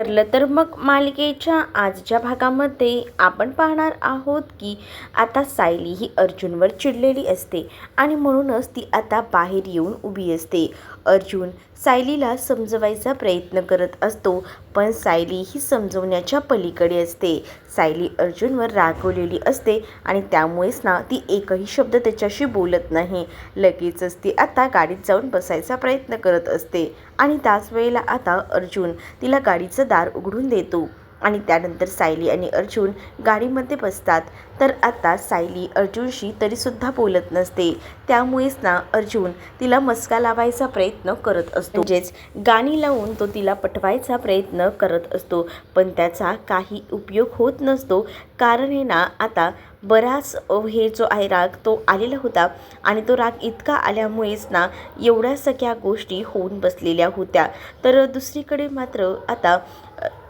ठरलं तर मग मालिकेच्या आजच्या भागामध्ये आपण पाहणार आहोत की आता सायली ही अर्जुनवर चिडलेली असते आणि म्हणूनच ती आता बाहेर येऊन उभी असते. अर्जुन सायलीला समजवायचा प्रयत्न करत असतो, पण सायली ही समजवण्याच्या पलीकडे असते. सायली अर्जुनवर रागवलेली असते आणि त्यामुळेच ना ती एकही शब्द त्याच्याशी बोलत नाही. लगेचच ती आता गाडीत जाऊन बसायचा प्रयत्न करत असते आणि त्याच वेळेला आता अर्जुन तिला गाडीचं दार उघडून देतो आणि त्यानंतर सायली आणि अर्जुन गाडीमध्ये बसतात. तर आता सायली अर्जुनशी तरीसुद्धा बोलत नसते. त्यामुळेच ना अर्जुन तिला मस्का लावायचा प्रयत्न करत असतो, म्हणजेच गाणी लावून तो तिला पटवायचा प्रयत्न करत असतो, पण त्याचा काही उपयोग होत नसतो. कारण हे ना आता बराच हे जो आहे राग तो आलेला होता आणि तो राग इतका आल्यामुळेच ना एवढ्या सगळ्या गोष्टी होऊन बसलेल्या होत्या. तर दुसरीकडे मात्र आता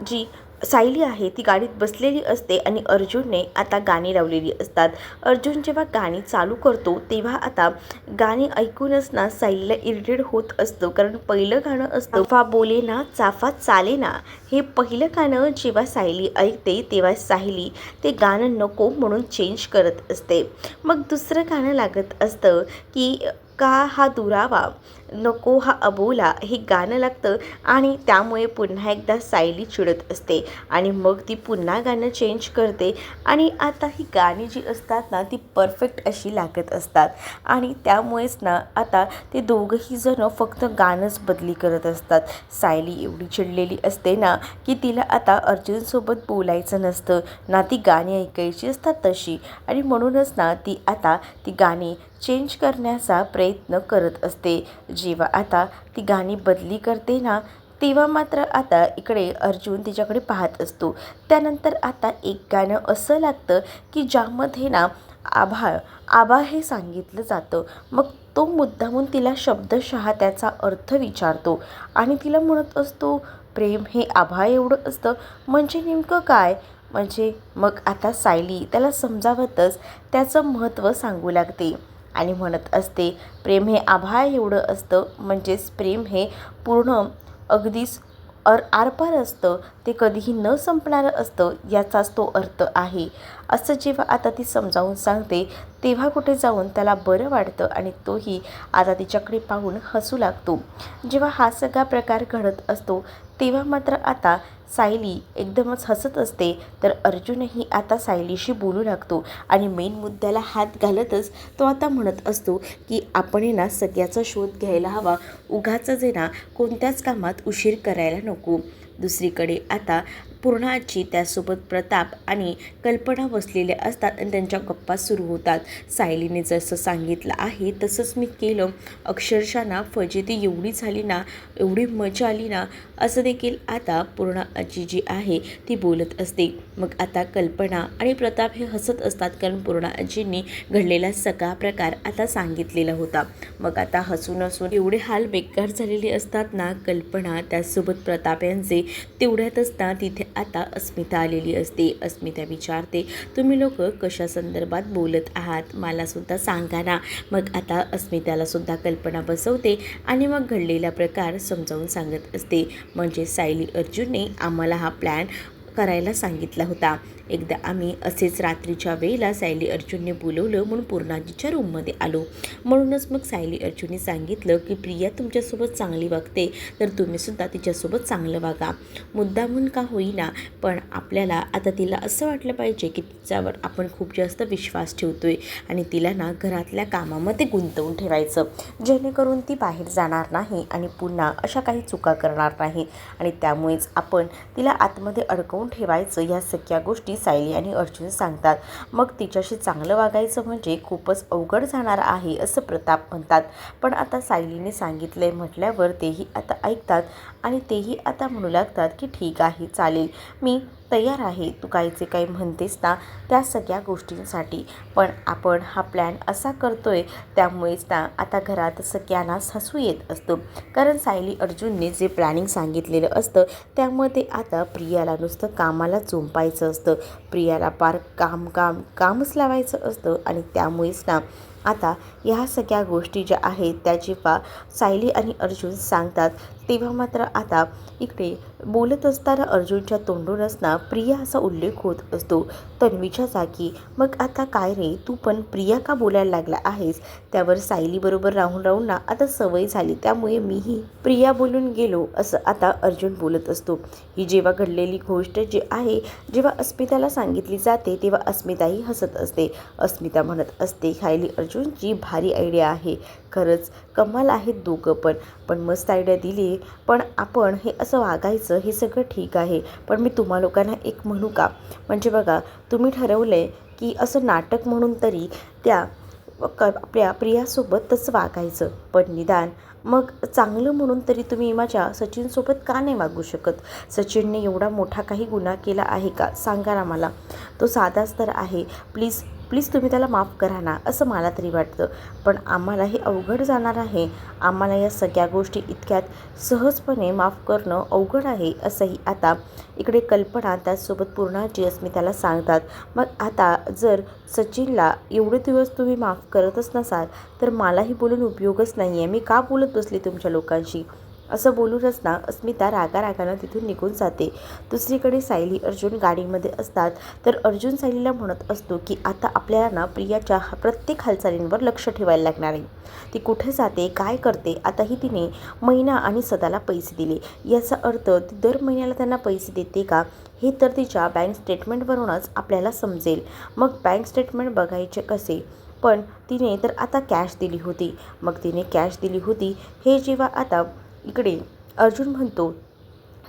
जी सायली आहे ती गाडीत बसलेली असते आणि अर्जुनने आता गाणी लावलेली असतात. अर्जुन जेव्हा गाणी चालू करतो तेव्हा आता गाणी ऐकूनच ना सायलीला इरिटेट होत असतं, कारण पहिलं गाणं असतं चाफा बोले ना चाफा चाले ना. हे पहिलं गाणं जेव्हा सायली ऐकते तेव्हा सायली ते गाणं नको म्हणून चेंज करत असते. मग दुसरं गाणं लागत असतं की का हा दुरावा नको हा अबोला, हे गाणं लागतं आणि त्यामुळे पुन्हा एकदा सायली चिडत असते आणि मग ती पुन्हा गाणं चेंज करते आणि आता ही गाणी जी असतात ना ती परफेक्ट अशी लागत असतात आणि त्यामुळेच ना आता ते दोघंही जण फक्त गाणंच बदली करत असतात. सायली एवढी चिडलेली असते ना की तिला आता अर्जुनसोबत बोलायचं नसतं ना, ती गाणी ऐकायची असतात तशी, आणि म्हणूनच ना ती आता ती गाणी चेंज करण्याचा प्रयत्न करत असते. जेव्हा आता ती गाणी बदली करते ना तेव्हा मात्र आता इकडे अर्जुन तिच्याकडे पाहत असतो. त्यानंतर आता एक गाणं असं लागतं की ज्यामध्ये ना आभाळ आभाळ हे सांगितलं जातं. मग तो मुद्दामून तिला शब्दशः त्याचा अर्थ विचारतो आणि तिला म्हणत असतो प्रेम हे आभाळ एवढं असतं म्हणजे नेमकं काय. म्हणजे मग आता सायली त्याला समजावतच त्याचं महत्त्व सांगू लागते आणि म्हणत असते प्रेम हे आभाळ एवढं असतं, म्हणजेच प्रेम हे पूर्ण अगदीच आरपार असतं, ते कधीही न संपणारं असतं, याचाच तो अर्थ आहे. असं जेव्हा आता ती समजावून सांगते तेव्हा कुठे जाऊन त्याला बरं वाटतं आणि तोही आता तिच्याकडे पाहून हसू लागतो. जेव्हा हा सगळा प्रकार घडत असतो तेव्हा मात्र आता सायली एकदमच हसत असते, तर अर्जुनही आता सायलीशी बोलू लागतो आणि मेन मुद्द्याला हात घालतच तो आता म्हणत असतो की आपण ना सगळ्याचा शोध घ्यायला हवा, उगाचच आहे ना कोणत्याच कामात उशीर करायला नको. दुसरीकडे आता पूर्णाची त्यासोबत प्रताप आणि कल्पना बसलेल्या असतात आणि त्यांच्या गप्पा सुरू होतात. सायलीने जसं सांगितलं आहे तसंच मी केलं, अक्षरशः ना फजिती एवढी झाली ना, एवढी मजा आली ना, असं देखील आता पूर्णाची जी आहे ती बोलत असते. मग आता कल्पना आणि प्रताप हे हसत असतात, कारण पूर्णाजींनी घडलेला सगळा प्रकार आता सांगितलेला होता. मग आता हसून हसून एवढे हाल बेकार झालेले असतात ना कल्पना त्यासोबत प्रताप यांचे. तेवढ्यातच ना तिथे आता अस्मिता आलेली असते. अस्मिता विचारते तुम्ही लोक कशा संदर्भात बोलत आहात, मला सुद्धा सांगा ना. मग आता अस्मिताला सुद्धा कल्पना बसवते आणि मग घडलेला प्रकार समजावून सांगत असते. म्हणजे सायली अर्जुनने आम्हाला हा प्लॅन करायला सांगितला होता. एकदा आम्ही असेच रात्रीच्या वेळेला सायली अर्जुनने बोलवलं म्हणून पूर्णाजीच्या रूममध्ये आलो. म्हणूनच मग सायली अर्जुनने सांगितलं की प्रिया तुमच्यासोबत चांगली वागते तर तुम्हीसुद्धा तिच्यासोबत चांगलं वागा, मुद्दामून का होईना, पण आपल्याला आता तिला असं वाटलं पाहिजे की तिच्यावर आपण खूप जास्त विश्वास ठेवतोय आणि तिला ना घरातल्या कामामध्ये गुंतवून ठेवायचं, जेणेकरून ती बाहेर जाणार नाही आणि पुन्हा अशा काही चुका करणार नाही आणि त्यामुळेच आपण तिला आतमध्ये अडकवून ठेवायचं. या सगळ्या गोष्टी सायली आणि अर्जुन सांगतात. मग तिच्याशी चांगलं वागायचं म्हणजे खूपच अवघड जाणार आहे असं प्रताप म्हणतात. पण आता सायलीने सांगितलंय म्हटल्यावर तेही आता ऐकतात आणि तेही आता म्हणू लागतात की ठीक आहे चालेल, मी तयार आहे, तू काहीचे काही म्हणतेस ना त्या सगळ्या गोष्टींसाठी. पण आपण हा प्लॅन असा करतोय त्यामुळेच ना आता घरात सगळ्यांनाच हसू येत असतं, कारण सायली अर्जुनने जे प्लॅनिंग सांगितलेलं असतं त्यामुळे ते आता प्रियाला नुसतं कामाला झोंपायचं असतं, प्रियाला पार कामच लावायचं असतं आणि त्यामुळेच ना आता ह्या सगळ्या गोष्टी ज्या आहेत त्या जेव्हा सायली आणि अर्जुन सांगतात तेव्हा मात्र आता इकडे बोलत असताना अर्जुनच्या तोंडूनच ना प्रिया असा उल्लेख होत असतो तन्वीच्या जागी. मग आता काय रे, तू पण प्रिया का बोलायला लागला आहेस? त्यावर सायलीबरोबर राहून राहून ना आता सवय झाली, त्यामुळे मीही प्रिया बोलून गेलो, असं आता अर्जुन बोलत असतो. ही जेव्हा घडलेली गोष्ट जी आहे जेव्हा अस्मिताला सांगितली जाते तेव्हा अस्मिताही हसत असते. अस्मिता म्हणत असते, खायली अर्जुनची भारी आयडिया आहे, खरंच कमाल आहेत दोघं पण मस्त आयडिया दिली. पण आपण हे असं वागायचं हे सगळं ठीक आहे, पण मी तुम्हा लोकांना एक म्हणू का? म्हणजे बघा, तुम्ही ठरवलं आहे की असं नाटक म्हणून तरी त्या आपल्या प्रियासोबत तसं वागायचं, पण निदान मग चांगलं म्हणून तरी तुम्ही माझ्या सचिनसोबत का नाही वागू शकत? सचिनने एवढा मोठा काही गुन्हा केला आहे का? सांगा ना मला. तो साधाच तर आहे. प्लीज प्लीज तुम्ही त्याला माफ करा ना, असं मला तरी वाटतं. पण आम्हाला हे अवघड जाणार आहे. आम्हाला या सगळ्या गोष्टी इतक्यात सहजपणे माफ करणं अवघड आहे, असंही आता इकडे कल्पना त्याचसोबत पूर्णाजी अस्मिताला सांगतात. मग आता जर सचिनला एवढे दिवस तुम्ही माफ करतच नसाल तर मलाही बोलून उपयोगच नाही आहे. मी का बोलत बसले तुमच्या लोकांशी? असं बोलूनच ना अस्मिता रागारागानं तिथून निघून जाते. दुसरीकडे सायली अर्जुन गाडीमध्ये असतात तर अर्जुन सायलीला म्हणत असतो की आता आपल्याला ना प्रियाच्या प्रत्येक हालचालींवर लक्ष ठेवायला लागणार आहे. ती कुठे जाते, काय करते. आताही तिने मैना आणि सदाला पैसे दिले, याचा अर्थ ती दर महिन्याला त्यांना पैसे देते का, हे तर तिच्या बँक स्टेटमेंटवरूनच आपल्याला समजेल. मग बँक स्टेटमेंट बघायचे कसे? पण तिने तर आता कॅश दिली होती. मग तिने कॅश दिली होती हे जेव्हा आता इकडे अर्जुन म्हणतो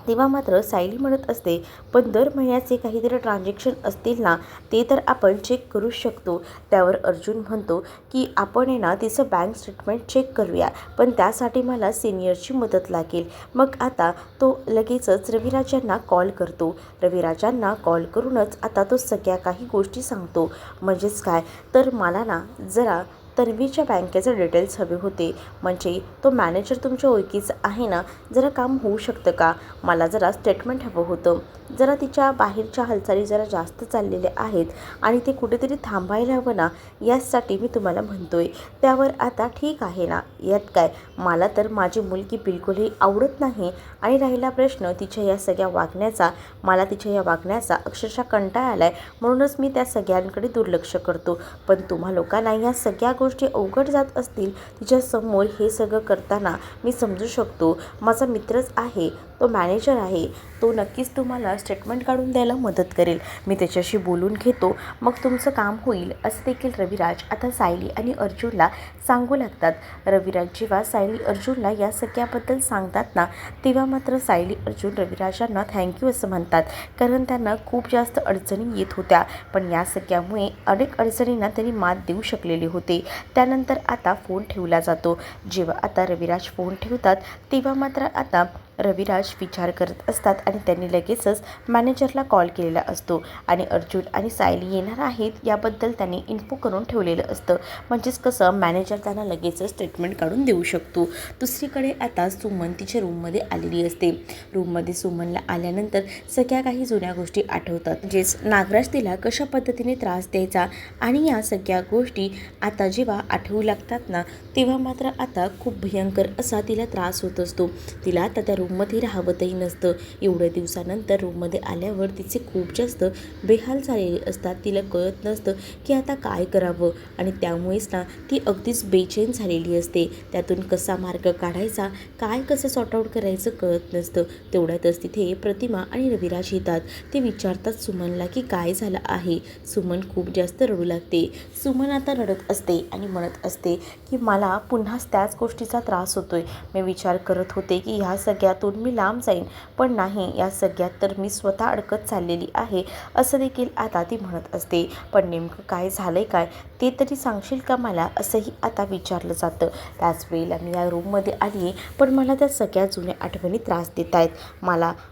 तेव्हा मात्र सायली म्हणत असते, पण दर महिन्याचे काहीतरी ट्रान्झॅक्शन असतील ना, ते तर आपण चेक करू शकतो. त्यावर अर्जुन म्हणतो की आपण आहे ना तिचं बँक स्टेटमेंट चेक करूया, पण त्यासाठी मला सिनियरची मदत लागेल. मग आता तो लगेचच रविराजांना कॉल करतो. रविराजांना कॉल करूनच आता तो सगळ्या काही गोष्टी सांगतो. म्हणजेच काय तर मला ना जरा तन्वीच्या बँकेचे डिटेल्स हवे होते. म्हणजे तो मॅनेजर तुमच्या ओळखीचा आहे ना, जरा काम होऊ शकतं का? मला जरा स्टेटमेंट हवं होतं. जरा तिच्या बाहेरच्या हालचाली जरा जास्त चाललेल्या आहेत आणि ते कुठेतरी थांबायला हवं ना, यासाठी मी तुम्हाला म्हणतोय. त्यावर आता ठीक आहे ना, यात काय, मला तर माझी मुलगी बिलकुलही आवडत नाही. आणि राहिला प्रश्न तिच्या या सगळ्या वागण्याचा, मला तिच्या या वागण्याचा अक्षरशः कंटाळा आला आहे, म्हणूनच मी त्या सगळ्यांकडे दुर्लक्ष करतो. पण तुम्हा लोकांना या सगळ्या गोष्टी अवघड जात असतील तिच्यासमोर हे सगळं करताना, मी समजू शकतो. माझा मित्रच आहे, तो मॅनेजर आहे, तो नक्कीच तुम्हाला स्टेटमेंट काढून द्यायला मदत करेल. मी त्याच्याशी बोलून घेतो, मग तुमचं काम होईल, असं देखील रविराज आता सायली आणि अर्जुनला सांगू लागतात. रविराज जेव्हा सायली अर्जुनला या सगळ्याबद्दल सांगतात ना, तेव्हा मात्र सायली अर्जुन रविराजांना थँक्यू असं म्हणतात, कारण त्यांना खूप जास्त अडचणी येत होत्या. पण या सगळ्यामुळे अनेक अडचणींना त्यांनी मात देऊ शकलेले होते. त्यानंतर आता फोन ठेवला जातो. जेव्हा आता रविराज फोन ठेवतात तेव्हा मात्र आता रविराज विचार करत असतात आणि त्यांनी लगेचच मॅनेजरला कॉल केलेला असतो आणि अर्जुन आणि सायली येणार आहेत याबद्दल त्यांनी इन्फो करून ठेवलेलं असतं. म्हणजेच कसं मॅनेजर त्यांना लगेचच स्टेटमेंट काढून देऊ शकतो. दुसरीकडे आता सुमन तिच्या रूममध्ये आलेली असते. रूममध्ये सुमनला आल्यानंतर सगळ्या काही जुन्या गोष्टी आठवतात. म्हणजेच नागराज तिला कशा पद्धतीने त्रास द्यायचा आणि या सगळ्या गोष्टी आता जेव्हा आठवू लागतात ना, तेव्हा मात्र आता खूप भयंकर असा तिला त्रास होत असतो. तिला आता त्या रूममध्ये राहवतही नसतं. एवढ्या दिवसानंतर रूममध्ये आल्यावर तिचे खूप जास्त बेहाल झालेले असतात. तिला कळत नसतं की आता काय करावं आणि त्यामुळेच ना ती अगदीच बेचैन झालेली असते. त्यातून कसा मार्ग काढायचा, काय कसं सॉर्ट आऊट करायचं कळत नसतं. तेवढ्यातच तिथे प्रतिमा आणि रविराज येतात. ते विचारतात सुमनला की काय झालं आहे. सुमन खूप जास्त रडू लागते. सुमन आता रडत असते आणि म्हणत असते की मला पुन्हाच त्याच गोष्टीचा त्रास होतोय. मी विचार करत होते की ह्या सगळ्यातून मी लांब जाईन, पण नाही, या सगळ्यात तर मी स्वतः अडकत चाललेली आहे, असं देखील आता ती म्हणत असते. पण नेमकं काय झालंय काय ते तरी सांगशील का मला, असंही आता विचारलं जातं. त्याच वेळेला मी या रूममध्ये आली आहे, पण मला त्या सगळ्या जुन्या आठवणी त्रास देत आहेत.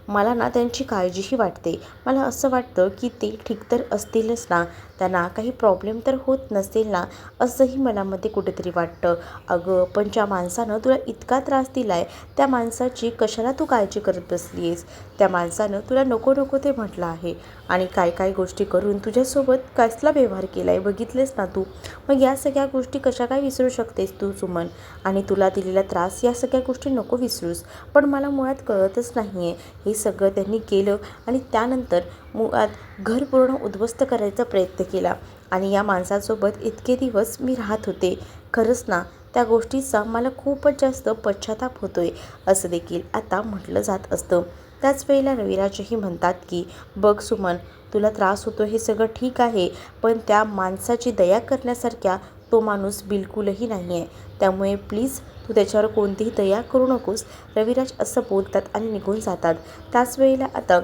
मला ना त्यांची काळजीही वाटते. मला असं वाटतं की ते ठीक तर असतीलच ना, त्यांना काही प्रॉब्लेम तर होत नसेल ना, असंही मनामध्ये कुठेतरी वाटतं. अगं पण ज्या माणसानं तुला इतका त्रास दिला आहे त्या माणसाची कशाला तू काळजी करत बसली आहेस? त्या माणसानं तुला नको नको ते म्हटलं आहे आणि काय काय गोष्टी करून तुझ्यासोबत कसला व्यवहार केला आहे बघितलेस ना तू. तू. मग या सगळ्या गोष्टी कशा काय विसरू शकतेस तू सुमन? आणि तुला दिलेला त्रास या सगळ्या गोष्टी नको विसरूस. पण मला मुळात कळतच नाही आहे, हे सगळं त्यांनी केलं आणि त्यानंतर मुळात घर पूर्ण उद्ध्वस्त करायचा प्रयत्न केला आणि या माणसासोबत इतके दिवस मी राहत होते. खरंच ना, त्या गोष्टीचा मला खूपच जास्त पश्चाताप होतोय असं देखील आता म्हटलं जात असतं. त्याच वेळेला रविराजही म्हणतात की बघ सुमन, तुला त्रास होतो हे सगळं ठीक आहे, पण त्या माणसाची दया करण्यासारख्या तो माणूस बिलकुलही नाही आहे. त्यामुळे प्लीज तू त्याच्यावर कोणतीही दया करू नकोस. रविराज असं बोलतात आणि निघून जातात. त्याच वेळेला आता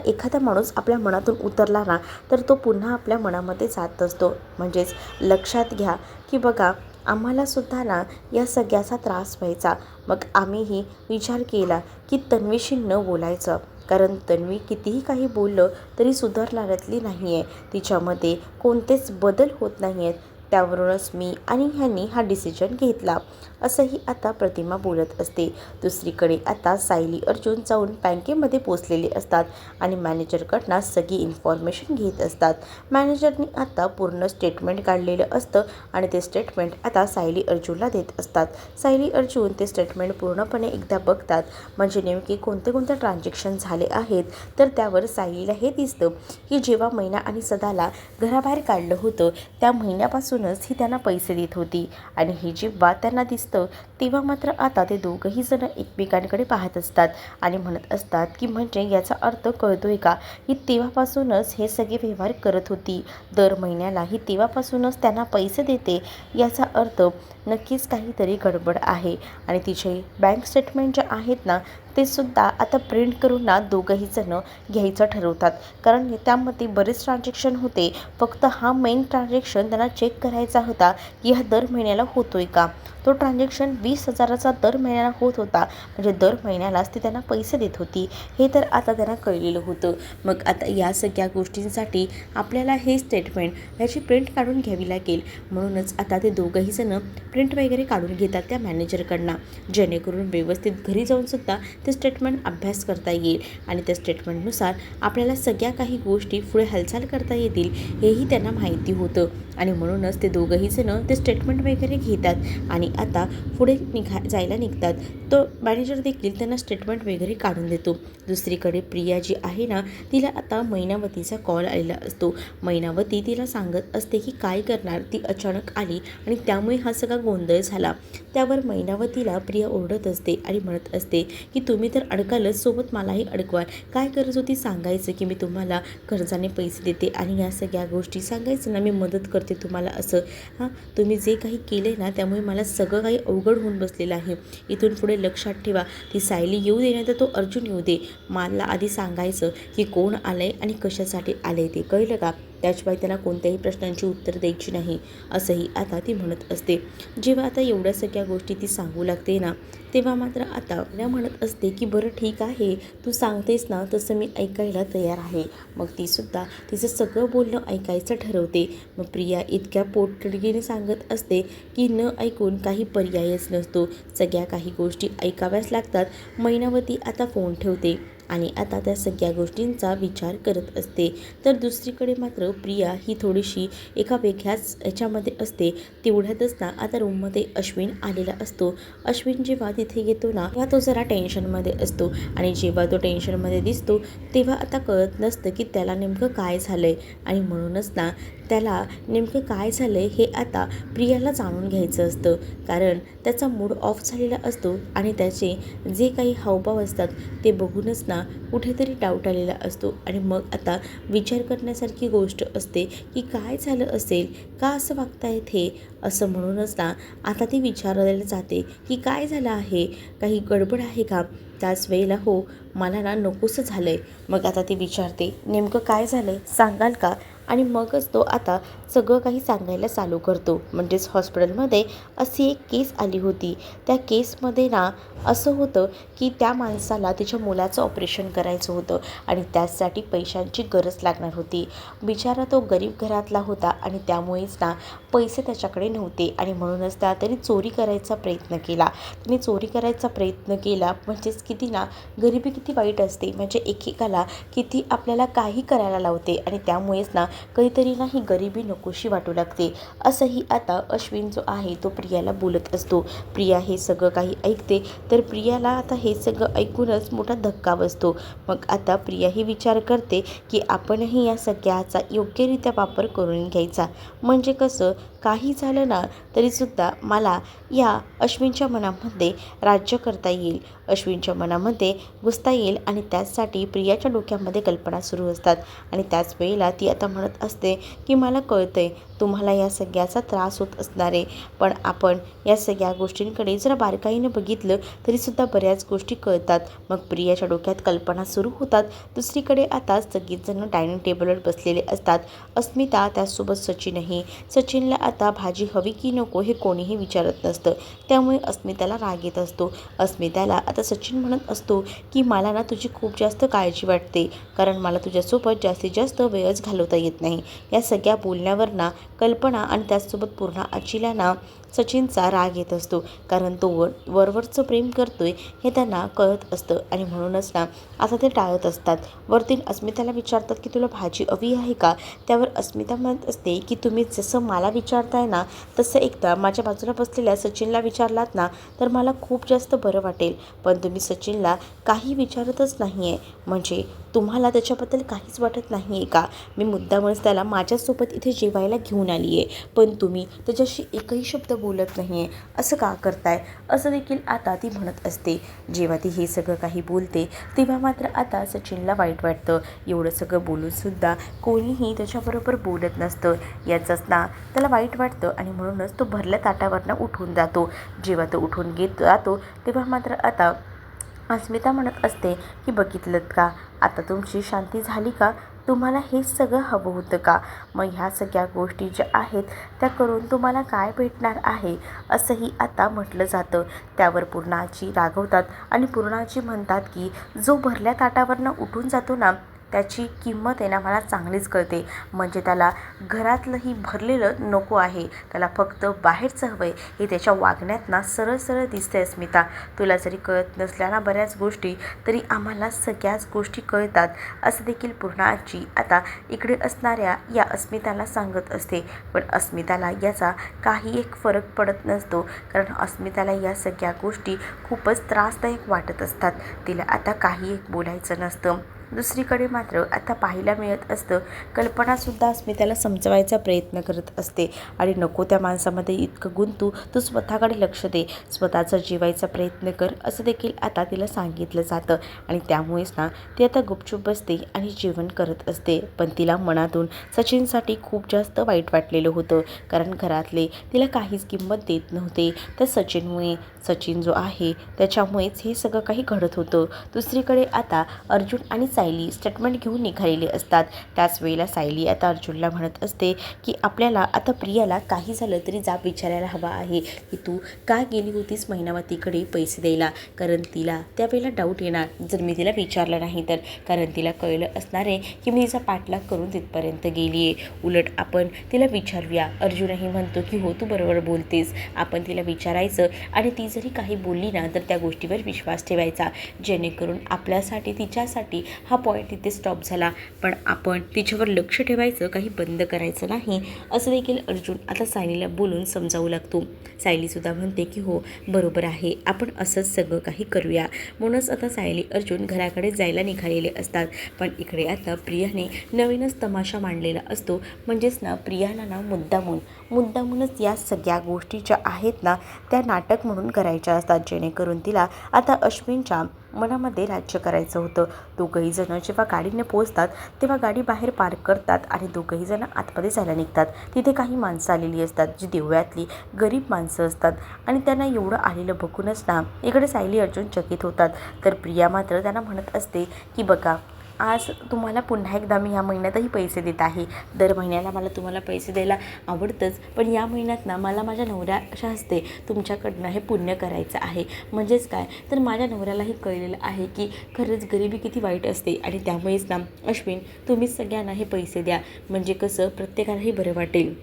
एखादा माणूस आपल्या मनातून उतरला ना, तर तो पुन्हा आपल्या मनामध्ये जात असतो. म्हणजेच लक्षात घ्या की बघा, आम्हालासुद्धा ना या सगळ्याचा त्रास व्हायचा. मग आम्हीही विचार केला की तन्वीशी न बोलायचं, कारण तन्वी कितीही काही बोललं तरी सुधारणाऱ्यातली नाही आहे. तिच्यामध्ये कोणतेच बदल होत नाही आहेत. त्यावरूनच मी आणि ह्यांनी हा डिसिजन घेतला, असंही आता प्रतिमा बोलत असते. दुसरीकडे आता सायली अर्जुन जाऊन बँकेमध्ये पोचलेले असतात आणि मॅनेजरकडनं सगळी इन्फॉर्मेशन घेत असतात. मॅनेजरनी आता पूर्ण स्टेटमेंट काढलेलं असतं आणि ते स्टेटमेंट आता सायली अर्जुनला देत असतात. सायली अर्जुन ते स्टेटमेंट पूर्णपणे एकदा बघतात. म्हणजे नेमके कोणते कोणते ट्रान्झॅक्शन झाले आहेत. तर त्यावर सायलीला हे दिसतं की जेव्हा मैना आणि सदाला घराबाहेर काढलं होतं त्या महिन्यापासूनच ही त्यांना पैसे देत होती. आणि ही जेव्हा त्यांना दिसतं तेव्हा मात्र आता ते दोघंही जण एकमेकांकडे पाहत असतात आणि म्हणत असतात की म्हणजे याचा अर्थ कळतोय का, ही तेव्हापासूनच हे सगळे व्यवहार करत होती. दर महिन्याला ही तेव्हापासूनच त्यांना पैसे देते. याचा अर्थ नक्कीच काहीतरी गडबड आहे. आणि तिचे बँक स्टेटमेंट जे आहेत ना, ते सुद्धा आता प्रिंट करून ना दोघंही जण घ्यायचं ठरवतात. कारण त्यामध्ये बरेच ट्रान्झॅक्शन होते. फक्त हा मेन ट्रान्झॅक्शन त्यांना चेक करायचा होता की हा दर महिन्याला होतोय का. तो ट्रान्झॅक्शन 20,000चा दर महिन्याला होत होता. म्हणजे दर महिन्यालाच ती त्यांना पैसे देत होती. हे तर आता त्यांना कळलेलं होतं. मग आता या सगळ्या गोष्टींसाठी आपल्याला हे स्टेटमेंट याची प्रिंट काढून घ्यावी लागेल. म्हणूनच आता ते दोघंही जण प्रिंट वगैरे काढून घेतात त्या मॅनेजरकडनं, जेणेकरून व्यवस्थित घरी जाऊनसुद्धा ते स्टेटमेंट अभ्यास करता येईल आणि त्या स्टेटमेंटनुसार आपल्याला सगळ्या काही गोष्टी पुढे हालचाल करता येतील हेही त्यांना माहिती होतं. आणि म्हणूनच ते दोघंही जण ते स्टेटमेंट वगैरे घेतात आणि आता पुढे जायला निघतात. तो मॅनेजर देखील त्यांना स्टेटमेंट वगैरे काढून देतो. दुसरीकडे प्रिया जी आहे ना, तिला आता मैनावतीचा कॉल आलेला असतो. मैनावती तिला सांगत असते की काय करणार. ती अचानक आली आणि त्यामुळे हा सगळा गोंधळ झाला. त्यावर मैनावतीला प्रिया ओरडत असते आणि म्हणत असते की तुम्ही तर अडकालच, सोबत मलाही अडकवाल. काय गरज होती सांगायचं की मी तुम्हाला कर्जाने पैसे देते आणि या सगळ्या गोष्टी सांगायचं ना, मी मदत करते तुम्हाला असं. तुम्ही जे काही केले ना त्यामुळे मला सगळं काही अवघड होऊन बसलेलं आहे. इथून पुढे लक्षात ठेवा, ती सायली येऊ दे नाही तर तो अर्जुन येऊ दे, मला आधी सांगायचं की कोण आलंय आणि कशासाठी आलंय ते, कळलं का. त्याशिवाय त्यांना कोणत्याही प्रश्नांची उत्तर द्यायची नाही असंही आता ती म्हणत असते. जेव्हा आता एवढ्या सगळ्या गोष्टी ती सांगू लागते ना, तेव्हा मात्र आता प्रिया म्हणत असते की बरं ठीक आहे, तू सांगतेस ना तसं मी ऐकायला तयार आहे. मग तीसुद्धा तिचं सगळं बोलणं ऐकायचं ठरवते. मग प्रिया इतक्या पोटतिडकीने सांगत असते की न ऐकून काही पर्यायच नसतो, सगळ्या काही गोष्टी ऐकाव्याच लागतात. मैनावती आता फोन ठेवते आणि आता त्या सगळ्या गोष्टींचा विचार करत असते. तर दुसरीकडे मात्र प्रिया ही थोडीशी एका वेगळ्याच याच्यामध्ये असते. तेवढ्यातच ना आता रूममध्ये अश्विन आलेला असतो. अश्विन जेव्हा तिथे येतो ना तेव्हा तो जरा टेन्शनमध्ये असतो आणि जेव्हा तो टेन्शनमध्ये दिसतो तेव्हा आता कळत नसतं की त्याला नेमकं काय झालं आहे. आणि म्हणूनच ना त्याला नेमकं काय झालं आहे हे आता प्रियाला जाणून घ्यायचं असतं. कारण त्याचा मूड ऑफ झालेला असतो आणि त्याचे जे काही हावभाव असतात ते बघूनच ना कुठेतरी डाऊट आलेला असतो. आणि मग आता विचार करण्यासारखी गोष्ट असते की काय झालं असेल, का असं वागतायत हे, असं म्हणूनच ना आता ती विचारायला जाते की काय झालं आहे, काही गडबड आहे का. त्याच वेळेला हो, मला ना नकोसं झालं आहे. मग आता ती विचारते नेमकं काय झालं आहे सांगाल का. आणि मगच तो आता सगळं काही सांगायला चालू करतो. म्हणजेच हॉस्पिटलमध्ये अशी एक केस आली होती. त्या केसमध्ये ना असं होतं की त्या माणसाला तिच्या मुलाचं ऑपरेशन करायचं होतं आणि त्यासाठी पैशांची गरज लागणार होती. बिचारा तो गरीब घरातला होता आणि त्यामुळेच ना पैसे त्याच्याकडे नव्हते आणि म्हणूनच त्याने चोरी करायचा प्रयत्न केला. त्याने चोरी करायचा प्रयत्न केला. म्हणजेच किती ना गरिबी किती वाईट असते. म्हणजे एकेकाला किती आपल्याला काही करायला लावते आणि त्यामुळेच ना कधीतरी नाही गरिबी नकोशी वाटू लागते. असंही आता अश्विन जो आहे तो प्रियाला बोलत असतो. प्रिया हे सगळं काही ऐकते, तर प्रियाला आता हे सगळं ऐकूनच मोठा धक्का बसतो. मग आता प्रिया ही विचार करते की आपणही या सगळ्याचा योग्यरित्या वापर करून घ्यायचा. म्हणजे कसं, काही झालं ना तरीसुद्धा मला या अश्विनच्या मनामध्ये राज्य करता येईल, अश्विनच्या मनामध्ये घुसता येईल. आणि त्याचसाठी प्रियाच्या डोक्यामध्ये कल्पना सुरू असतात. आणि त्याच वेळेला ती आता म्हणत असते की मला कळतंय तुम्हाला या सगळ्याचा त्रास होत असणार आहे, पण आपण या सगळ्या गोष्टींकडे जरा बारकाईनं बघितलं तरीसुद्धा बऱ्याच गोष्टी कळतात. मग प्रियाच्या डोक्यात कल्पना सुरू होतात. दुसरीकडे आता सगळेजण डायनिंग टेबलवर बसलेले असतात. अस्मिता त्याचसोबत सचिनही. सचिनला आता भाजी हवी की नको हे कोणीही विचारत नसतं, त्यामुळे अस्मिताला राग येत असतो. अस्मिताला आता सचिन म्हणत असतो की मला ना तुझी खूप जास्त काळजी वाटते, कारण मला तुझ्यासोबत जास्तीत जास्त वेळच घालवता येत नाही. या सगळ्या बोलण्यावर ना कल्पना आणि त्याचसोबत पूर्ण आजीला ना सचिनचा राग येत असतो, कारण तो वरवरचं प्रेम करतोय हे त्यांना कळत असतं. आणि म्हणूनच ना आता ते टाळत असतात. वरती अस्मिताला विचारतात की तुला भाजी हवी आहे का. त्यावर अस्मिता म्हणत असते की तुम्ही जसं मला विचारताय ना तसं एकदा माझ्या बाजूला बसलेल्या सचिनला विचारलात ना तर मला खूप जास्त बरं वाटेल. पण तुम्ही सचिनला काही विचारतच नाही आहे, म्हणजे तुम्हाला त्याच्याबद्दल काहीच वाटत नाही आहे का. मी मुद्दामच त्याला माझ्यासोबत इथे जेवायला घेऊन आली आहे, पण तुम्ही त्याच्याशी एकही शब्द बोलत नाही आहे, असं का करताय, असं देखील आता ती म्हणत असते. जेव्हा ती हे सगळं काही बोलते तेव्हा मात्र आता सचिनला वाईट वाटतं. एवढं सगळं बोलूनसुद्धा कोणीही त्याच्याबरोबर बोलत नसतं, याचंच ना त्याला वाईट वाटतं. आणि म्हणूनच तो भरल्या ताटावरनं उठून जातो. जेव्हा तो उठून जातो तेव्हा मात्र आता अस्मिता म्हणत असते की बघितलंत का, आता तुमची शांती झाली का, तुम्हाला हेच सगळं हवं होतं का. मग ह्या सगळ्या गोष्टी ज्या आहेत त्या करून तुम्हाला काय भेटणार आहे, असंही आता म्हटलं जातं. त्यावर पूर्णाजी रागवतात आणि पूर्णाजी म्हणतात की जो भरल्या ताटावरनं उठून जातो ना त्याची किंमत आहे ना मला चांगलीच कळते. म्हणजे त्याला घरातलंही भरलेलं नको आहे, त्याला फक्त बाहेरचं हवं आहे, हे त्याच्या वागण्यात ना सरळ सरळ दिसते. अस्मिता, तुला जरी कळत नसल्या ना बऱ्याच गोष्टी, तरी आम्हाला सगळ्याच गोष्टी कळतात, असं देखील पूर्णाजी आता इकडे असणाऱ्या या अस्मिताला सांगत असते. पण अस्मिताला याचा काही एक फरक पडत नसतो, कारण अस्मिताला या सगळ्या गोष्टी खूपच त्रासदायक वाटत असतात. तिला आता काही एक बोलायचं नसतं. दुसरीकडे मात्र आता पाहायला मिळत असतं कल्पनासुद्धा अस्मिताला समजवायचा प्रयत्न करत असते. आणि नको त्या माणसामध्ये इतकं गुंतू, तू स्वतःकडे लक्ष दे, स्वतःचा जिवायचा प्रयत्न कर, असं देखील आता तिला सांगितलं जातं. आणि त्यामुळेच ना ती आता गुपचूप बसते आणि जेवण करत असते. पण तिला मनातून सचिनसाठी खूप जास्त वाईट वाटलेलं होतं, कारण घरातले तिला काहीच किंमत देत नव्हते. त्या सचिनमुळे, सचिन जो आहे त्याच्यामुळेच हे सगळं काही घडत होतं. दुसरीकडे आता अर्जुन आणि सायली स्टेटमेंट घेऊन निघालेले असतात. त्याच वेळेला सायली आता अर्जुनला म्हणत असते की आपल्याला आता प्रियाला काही झालं तरी जाब विचारायला हवा आहे की तू का गेली होतीस महिनावतीकडे पैसे द्यायला, कारण तिला त्यावेळेला डाऊट येणार जर मी तिला विचारलं नाही तर, कारण तिला कळलं असणार आहे की मी तिचा पाठलाग करून तिथपर्यंत गेली आहे. उलट आपण तिला विचारूया. अर्जुनही म्हणतो की हो तू बरोबर बोलतेस, आपण तिला विचारायचं आणि ती जरी काही बोलली ना तर त्या गोष्टीवर विश्वास ठेवायचा, जेणेकरून आपल्यासाठी तिच्यासाठी हा पॉईंट तिथे स्टॉप झाला. पण आपण तिच्यावर लक्ष ठेवायचं, काही बंद करायचं नाही, असं देखील अर्जुन आता सायलीला बोलून समजावू लागतो. सायलीसुद्धा म्हणते की हो बरोबर आहे, आपण असंच सगळं काही करूया. म्हणूनच आता सायली अर्जुन घराकडे जायला निघालेले असतात. पण इकडे आता प्रियाने नवीनच तमाशा मांडलेला असतो. म्हणजेच ना प्रियाला ना मुद्दामूनच या सगळ्या गोष्टी ज्या आहेत ना त्या नाटक म्हणून करायच्या असतात, जेणेकरून तिला आता अश्विनच्या मनामध्ये राज्य करायचं होतं. दोघंही जण जेव्हा गाडीने पोहोचतात तेव्हा गाडी बाहेर पार्क करतात आणि दोघंही जण आतमध्ये जायला निघतात. तिथे काही माणसं आलेली असतात, जी देवळातली गरीब माणसं असतात. आणि त्यांना एवढं आलेलं बघूनच ना इकडे सायली अर्जुन चकित होतात. तर प्रिया मात्र त्यांना म्हणत असते की बघा, आज तुम्हाला पुन्हा एकदा मी ह्या महिन्यातही पैसे देत आहे. दर महिन्याला मला तुम्हाला पैसे द्यायला आवडतंच, पण या महिन्यात ना मला माझ्या नवऱ्याच्या हस्ते तुमच्याकडनं हे पुण्य करायचं आहे. म्हणजेच काय तर माझ्या नवऱ्यालाही कळलेलं आहे की खरंच गरिबी किती वाईट असते. आणि त्यामुळेच ना अश्विन तुम्हीच सगळ्यांना हे पैसे द्या, म्हणजे कसं प्रत्येकालाही बरं वाटेल.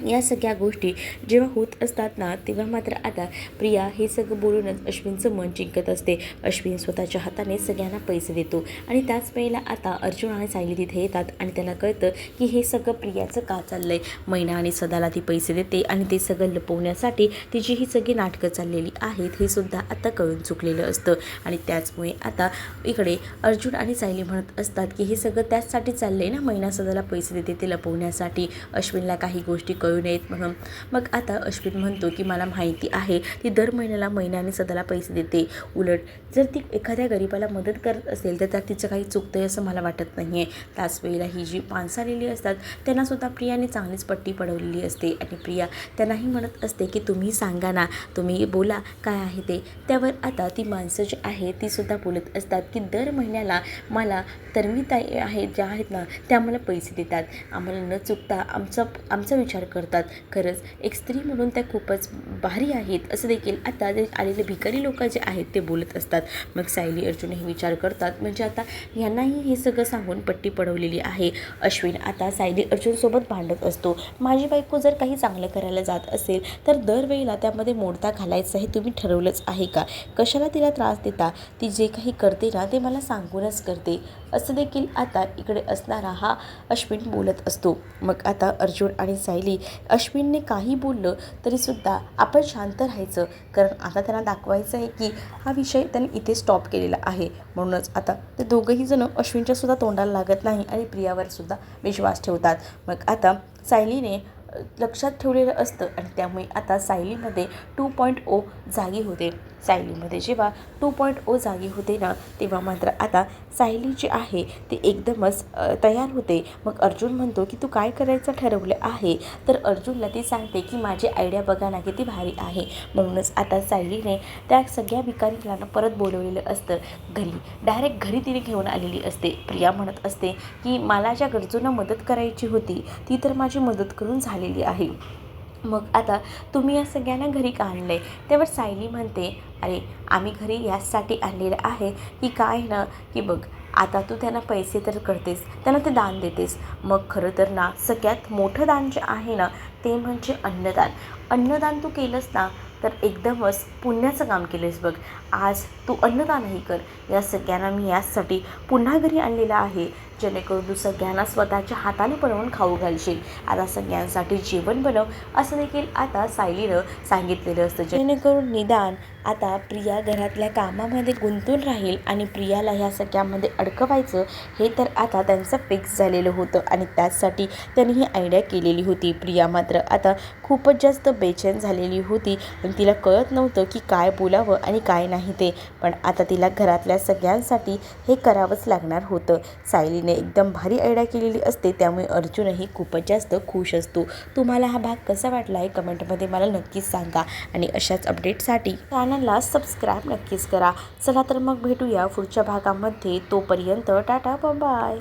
या सगळ्या गोष्टी जेव्हा होत असतात ना, तेव्हा मात्र आता प्रिया हे सगळं बोलूनच अश्विनचं मन जिंकत असते. अश्विन स्वतःच्या हाताने सगळ्यांना पैसे देतो आणि त्याच वेळेला आता अर्जुन आणि सायली तिथे येतात आणि त्याला कळतं की हे सगळं प्रियाचं का चाललं आहे. मैना आणि सदाला ती पैसे देते आणि ते सगळं लपवण्यासाठी तिची ही सगळी नाटकं चाललेली आहेत हे सुद्धा आता कळून चुकलेलं असतं. आणि त्याचमुळे आता इकडे अर्जुन आणि सायली म्हणत असतात की हे सगळं त्याचसाठी चाललं आहे ना, मैना सदाला पैसे देते ते लपवण्यासाठी, अश्विनला काही गोष्टी कळू नयेत म्हणून. मग आता अश्विन म्हणतो की मला माहिती आहे ती दर महिन्याला मैना आणि सदाला पैसे देते, उलट जर ती एखाद्या गरीबाला मदत करत असेल तर त्यात तिचं काही चुकतं आहे असं मला वाटत नाही आहे. त्याच वेळेला ही जी माणसं आलेली असतात त्यांनासुद्धा प्रियाने चांगलीच पट्टी पडवलेली असते आणि प्रिया त्यांनाही म्हणत असते की तुम्ही सांगा ना, तुम्ही बोला काय आहे ते. त्यावर आता ती माणसं जी आहे ती सुद्धा बोलत असतात की दर महिन्याला मला तन्वीताई आहेत ज्या आहेत ना त्या आम्हाला पैसे देतात, आम्हाला न चुकता आमचा विचार करतात. खरंच एक स्त्री म्हणून त्या खूपच भारी आहेत असं देखील आता जे आलेले भिकारी लोक जे आहेत ते बोलत असतात. मग सायली अर्जुन हे विचार करतात, म्हणजे आता यांनाही हे सगळं सांगून पट्टी पडवलेली आहे. अश्विन आता सायली अर्जुनसोबत भांडत असतो, माझी बायको जर काही चांगलं करायला जात असेल तर दरवेळेला त्यामध्ये मोडता घालायचं हे तुम्ही ठरवलंच आहे का, कशाला तिला त्रास देता, ती जे काही करते ना ते मला सांगूनच करते असं देखील आता इकडे असणारा हा अश्विन बोलत असतो. मग आता अर्जुन आणि सायली अश्विनने काही बोललं तरीसुद्धा आपण शांत राहायचं, कारण आता त्यांना दाखवायचं आहे की हा विषय त्यांनी इथे स्टॉप केलेला आहे. म्हणूनच आता ते दोघंही जण अश्विनच्यासुद्धा तोंडाला लागत नाही आणि प्रियावरसुद्धा विश्वास ठेवतात. मग आता सायलीने लक्षात ठेवलेलं असतं आणि त्यामुळे आता सायलीमध्ये 2.0 जागी होते. सायलीमध्ये जेव्हा 2.0 जागी होते ना तेव्हा मात्र आता सायली जी आहे ती एकदमच तयार होते. मग अर्जुन म्हणतो की तू काय करायचं ठरवलं आहे, तर अर्जुनला ती सांगते की माझी आयडिया बघा ना किती भारी आहे. म्हणूनच आता सायलीने त्या सगळ्या भिकारीला परत बोलवलेलं असतं घरी, डायरेक्ट घरी तिने घेऊन आलेली असते. प्रिया म्हणत असते की मला ज्या गरजूंना मदत करायची होती ती तर माझी मदत करून झालेली आहे, मग आता तुम्ही या सगळ्यांना घरी का आणलं आहे. त्यावर सायली म्हणते अरे आम्ही घरी यासाठी आणलेलं आहे की काय ना की बघ आता तू त्यांना पैसे तर करतेस, त्यांना ते दान देतेस, मग खरं तर ना सगळ्यात मोठं दान जे आहे ना ते म्हणजे अन्नदान. अन्नदान तू केलंस ना तर एकदमच पुण्याचं काम केलंस बघ. आज तू अन्नदानही कर. या सगळ्यांना मी यासाठी पुन्हा घरी आणलेलं आहे जेणेकरून तू सगळ्यांना स्वतःच्या हाताने बनवून खाऊ घालशील. आता सगळ्यांसाठी जेवण बनव असं देखील आता सायलीनं सांगितलेलं असतं, जेणेकरून निदान आता प्रिया घरातल्या कामामध्ये गुंतून राहील आणि प्रियाला ह्या सगळ्यामध्ये अडकवायचं हे तर आता त्यांचं फिक्स झालेलं होतं आणि त्याचसाठी त्यांनी ही आयडिया केलेली होती. प्रिया मात्र आता खूपच जास्त बेचैन झालेली होती पण तिला कळत नव्हतं की काय बोलावं आणि काय नाही ते, पण आता तिला घरातल्या सगळ्यांसाठी हे करावंच लागणार होतं. सायलीने एकदम भारी आयडिया केलेली असते त्यामुळे अर्जुनही खूपच जास्त खुश असतो. तुम्हाला हा भाग कसा वाटला आहे कमेंटमध्ये मला नक्कीच सांगा आणि अशाच अपडेटसाठी चॅनलला सबस्क्राईब नक्कीच करा. चला तर मग भेटूया पुढच्या भागामध्ये, तोपर्यंत टाटा बाय.